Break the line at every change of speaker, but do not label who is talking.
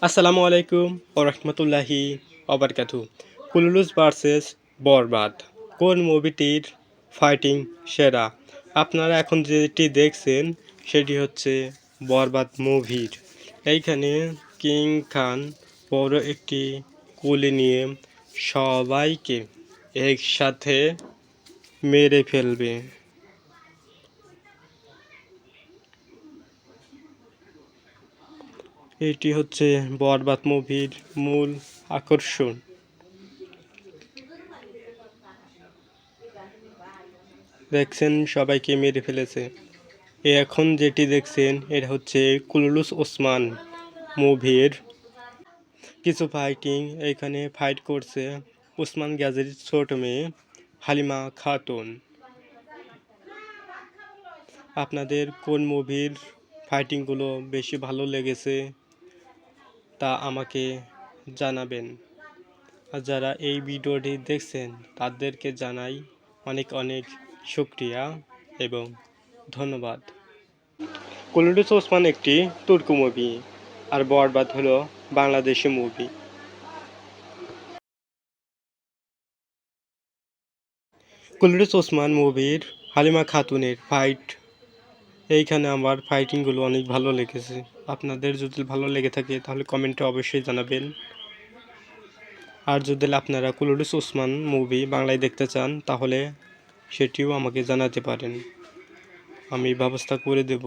আসসালামু আলাইকুম ও রহমতুল্লাহি ওবারকাতু। কুলুলুস ভার্সেস বরবাদ, কোন মুভিটির ফাইটিং সেরা? আপনারা এখন যেটি দেখছেন সেটি হচ্ছে বরবাদ মুভির। এইখানে কিং খান বড় একটি কুলি নিয়ে সবাইকে একসাথে মেরে ফেলবে। এটি হচ্ছে বরবাদ মুভির মূল আকর্ষণ। দেখছেন সবাইকে মেরে ফেলেছে। এখন যেটি দেখছেন এটা হচ্ছে কুলুলুস ওসমান মুভির কিছু ফাইটিং। এখানে ফাইট করছে ওসমান গাজীর ছোট মেয়ে হালিমা খাতুন। আপনাদের কোন মুভির ফাইটিংগুলো বেশি ভালো লেগেছে তা আমাকে জানাবেন। আর যারা এই ভিডিওটি দেখছেন তাদেরকে জানাই অনেক অনেক শুকরিয়া এবং ধন্যবাদ। কুলুলুস ওসমান একটি তুর্কি মুভি আর বরবাদ হলো বাংলাদেশি মুভি। কুলুলুস ওসমান মুভির হালিমা খাতুনের ফাইট, এইখানে আমার ফাইটিংগুলো অনেক ভালো লেগেছে। আপনাদের যদি ভালো লেগে থাকে তাহলে কমেন্টে অবশ্যই জানাবেন। আর যদি আপনারা কুলুলুস ওসমান মুভি বাংলায় দেখতে চান তাহলে সেটিও আমাকে জানাতে পারেন, আমি ব্যবস্থা করে দেব।